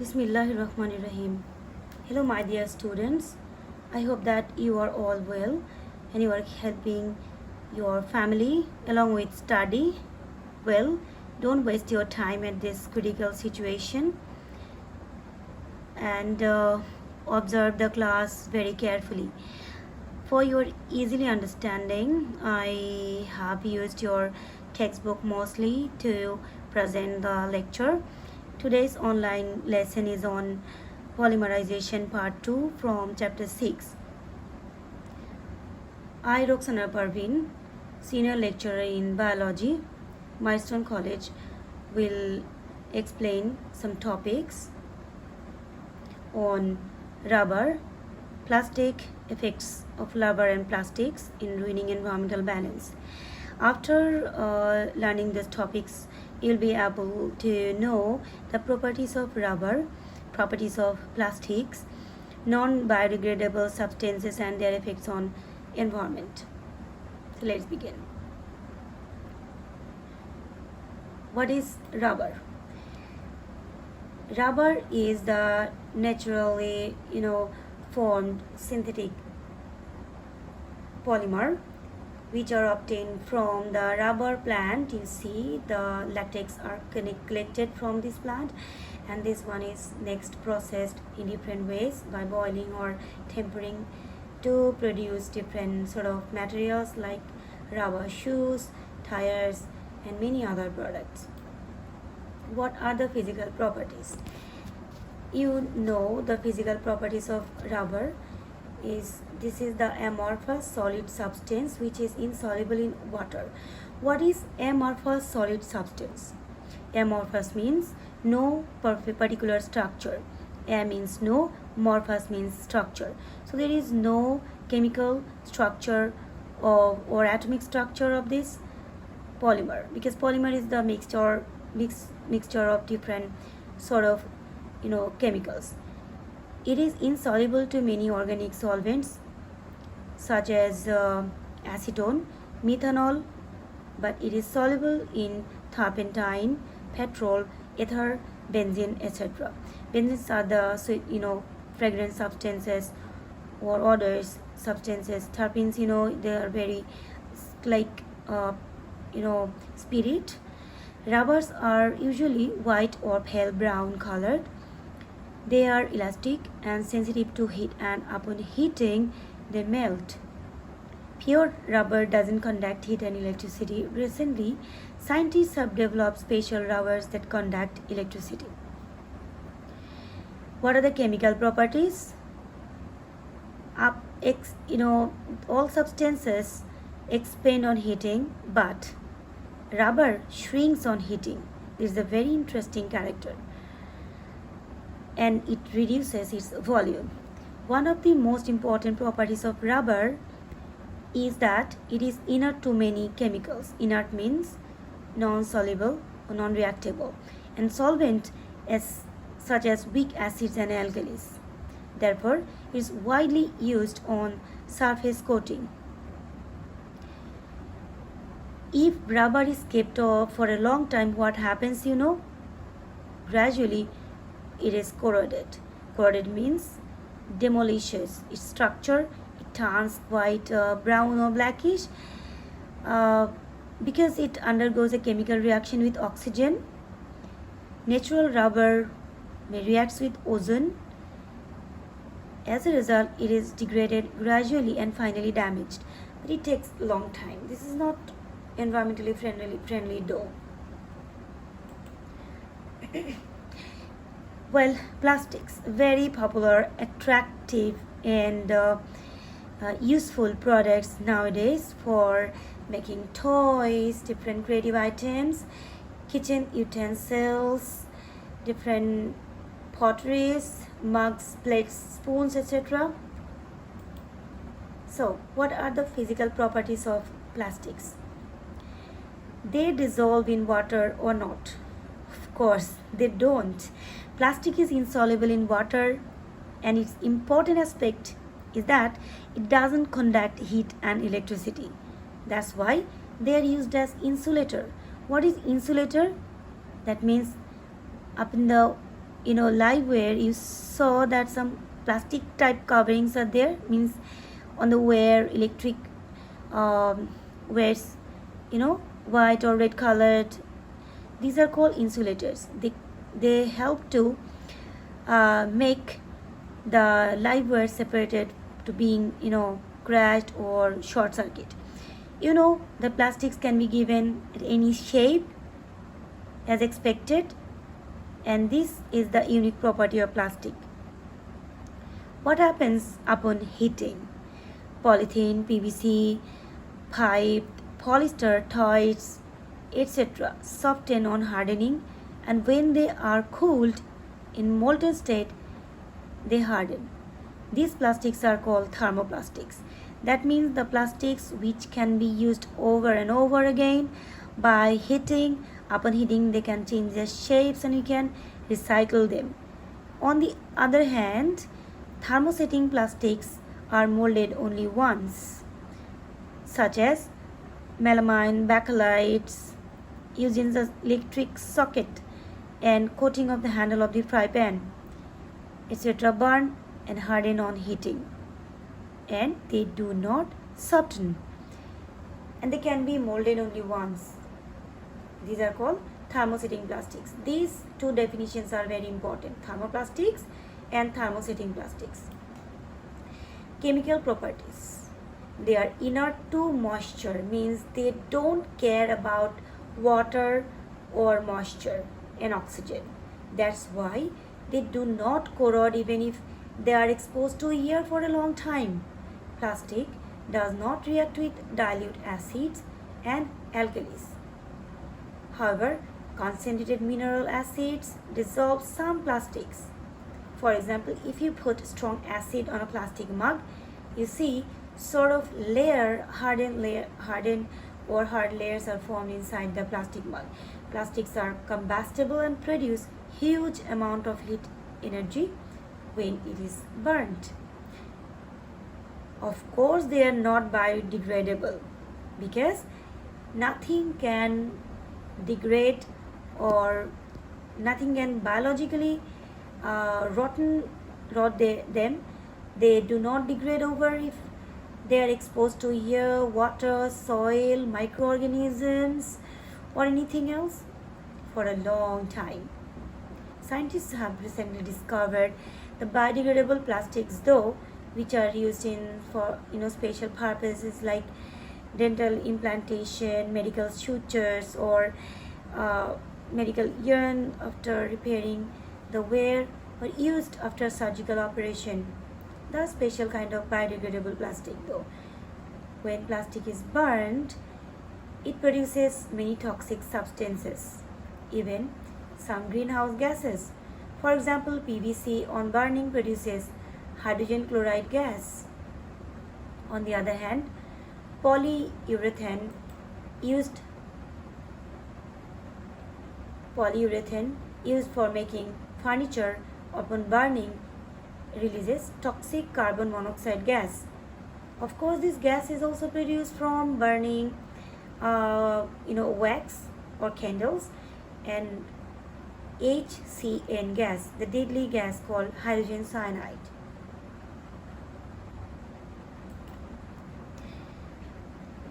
Bismillahirrahmanirrahim. Hello, my dear students. I hope that you are all well and you are helping your family along with study. Well, don't waste your time at this critical situation and observe the class very carefully. For your easily understanding, I have used your textbook mostly to present the lecture. Today's online lesson is on polymerization part 2 from chapter 6. I, Roxana Parveen, senior lecturer in biology, Milestone College, will explain some topics on rubber, plastic, effects of rubber and plastics in ruining environmental balance. After learning these topics, you'll be able to know the properties of rubber, properties of plastics, non-biodegradable substances and their effects on environment. So let's begin. What is rubber? Rubber is the naturally, formed synthetic polymer which are obtained from the rubber plant. You see the latex are collected from this plant, and this one is next processed in different ways by boiling or tempering to produce different sort of materials like rubber shoes, tires and many other products. What are the physical properties? You know the physical properties of rubber is this is the amorphous solid substance which is insoluble in water. What is amorphous solid substance? Amorphous means no particular structure. A means no, morphous means structure. So there is no chemical structure or atomic structure of this polymer, because polymer is the mixture of different sort of chemicals. It is insoluble to many organic solvents such as acetone, methanol, but it is soluble in turpentine, petrol, ether, benzene, etc. Benzenes are the fragrant substances or odors substances. Terpenes, they are very like spirit. Rubbers are usually white or pale brown colored. They are elastic and sensitive to heat, and upon heating they melt. Pure rubber doesn't conduct heat and electricity. Recently, scientists have developed special rubbers that conduct electricity. What are the chemical properties? All substances expand on heating, but rubber shrinks on heating. This is a very interesting character, and it reduces its volume. One of the most important properties of rubber is that it is inert to many chemicals. Inert means non-soluble or non-reactable, and solvent such as weak acids and alkalis. Therefore, it is widely used on surface coating. If rubber is kept off for a long time, what happens? Gradually it is corroded. Corroded means demolishes its structure. It turns white, brown or blackish because it undergoes a chemical reaction with oxygen. Natural rubber may react with ozone. As a result, it is degraded gradually and finally damaged. But it takes a long time. This is not environmentally friendly though. Well, plastics, very popular, attractive and useful products nowadays for making toys, different creative items, kitchen utensils, different potteries, mugs, plates, spoons, etc. So, what are the physical properties of plastics? They dissolve in water or not? Of course, they don't. Plastic is insoluble in water, and its important aspect is that it doesn't conduct heat and electricity. That's why they are used as insulator. What is insulator? That means up in the live wire, you saw that some plastic type coverings are there, means on the wire, electric wires, white or red colored. These are called insulators. They help to make the live wire separated to being crashed or short circuit. The plastics can be given at any shape as expected, and this is the unique property of plastic. What happens upon heating? Polythene, PVC, pipe, polyester, toys, etc. soften on hardening, and when they are cooled in molten state, they harden. These plastics are called thermoplastics. That means the plastics which can be used over and over again by heating. Upon heating, they can change their shapes and you can recycle them. On the other hand, thermosetting plastics are molded only once, such as melamine, bakelite, used in the electric socket and coating of the handle of the fry pan, etc. burn and harden on heating, and they do not soften, and they can be molded only once. These are called thermosetting plastics. These two definitions are very important: thermoplastics and thermosetting plastics. Chemical properties. They are inert to moisture, means they don't care about water or moisture and oxygen. That's why they do not corrode even if they are exposed to air for a long time. Plastic does not react with dilute acids and alkalis. However, concentrated mineral acids dissolve some plastics. For example, if you put strong acid on a plastic mug, you see sort of hardened or hard layers are formed inside the plastic mug. Plastics are combustible and produce huge amount of heat energy when it is burnt. Of course, they are not biodegradable because nothing can degrade or nothing can biologically rot them. They do not degrade over if they are exposed to air, water, soil, microorganisms or anything else for a long time. Scientists have recently discovered the biodegradable plastics, though, which are used for special purposes like dental implantation, medical sutures, or medical yarn after repairing the wear, or used after surgical operation. The special kind of biodegradable plastic, though, when plastic is burned, it produces many toxic substances, even some greenhouse gases. For example, PVC on burning produces hydrogen chloride gas. On the other hand, polyurethane used for making furniture upon burning releases toxic carbon monoxide gas. Of course, this gas is also produced from burning wax or candles, and HCN gas, the deadly gas called hydrogen cyanide.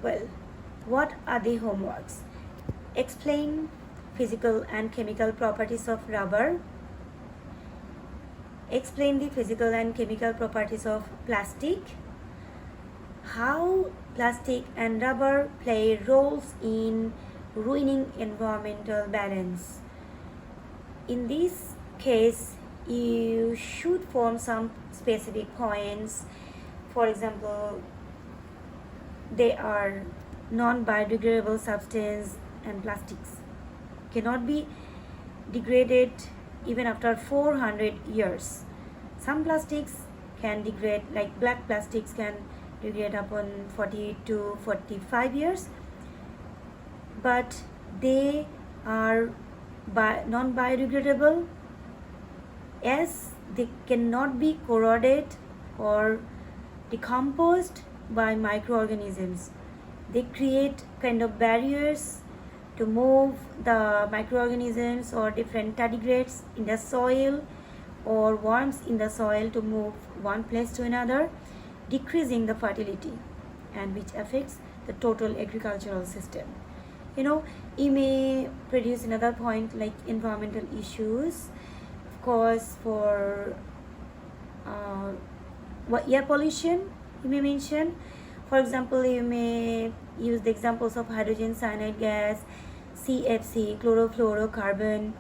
Well, what are the homeworks? Explain physical and chemical properties of rubber. Explain the physical and chemical properties of plastic. How plastic and rubber play roles in ruining environmental balance. In this case, you should form some specific points. For example, they are non-biodegradable substance, and plastics cannot be degraded even after 400 years. Some plastics can degrade, like black plastics can degrade upon 40 to 45 years, but they are non-biodegradable as they cannot be corroded or decomposed by microorganisms. They create kind of barriers to to move the microorganisms or different tardigrades in the soil, or worms in the soil to move one place to another, decreasing the fertility, and which affects the total agricultural system. You may produce another point like environmental issues, of course, for air pollution you may mention. For example, you may use the examples of hydrogen cyanide gas, CFC, chlorofluorocarbon,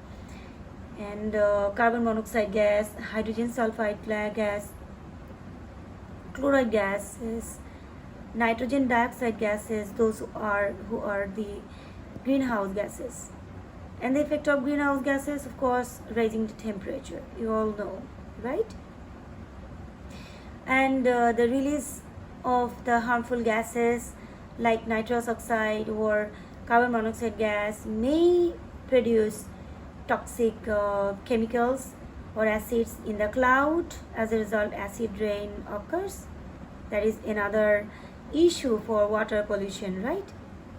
and carbon monoxide gas, hydrogen sulfide gas, chloride gases, nitrogen dioxide gases, those who are the greenhouse gases. And the effect of greenhouse gases, of course, raising the temperature, you all know, right? And the release of the harmful gases like nitrous oxide or carbon monoxide gas may produce toxic chemicals or acids in the cloud. As a result, acid rain occurs. That is another issue for water pollution, right?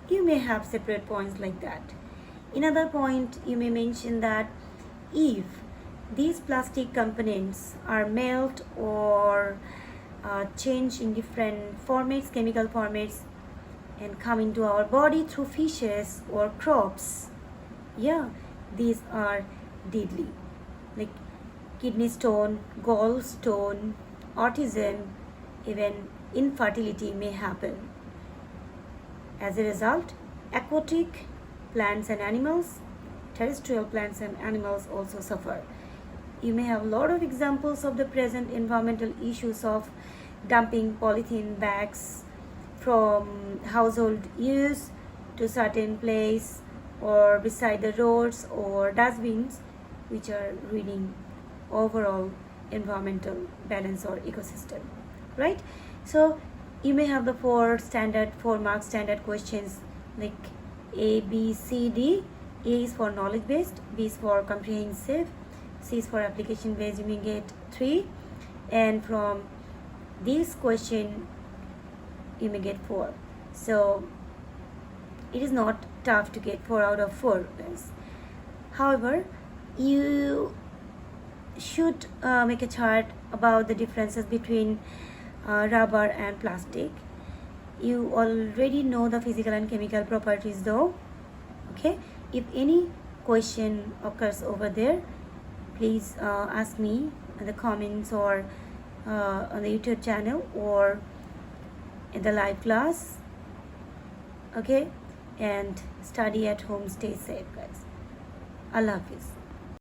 You may have separate points like that. Another point you may mention that if these plastic components are melt or change in different formats, chemical formats, and come into our body through fishes or crops, these are deadly, like kidney stone, gallstone, autism, even infertility may happen. As a result, aquatic plants and animals, terrestrial plants and animals also suffer. You may have a lot of examples of the present environmental issues of dumping polythene bags from household use to certain place or beside the roads or dustbins, which are ruining overall environmental balance or ecosystem, right? So you may have the four mark standard questions like A, B, C, D. A is for knowledge based, B is for comprehensive, C is for application based. You may get 3, and from this question you may get 4. So it is not tough to get 4 out of 4, guys. However, you should make a chart about the differences between rubber and plastic. You already know the physical and chemical properties though. Okay, if any question occurs over there, please ask me in the comments or on the YouTube channel or in the live class. Okay, and study at home, stay safe, guys. Allah Hafiz.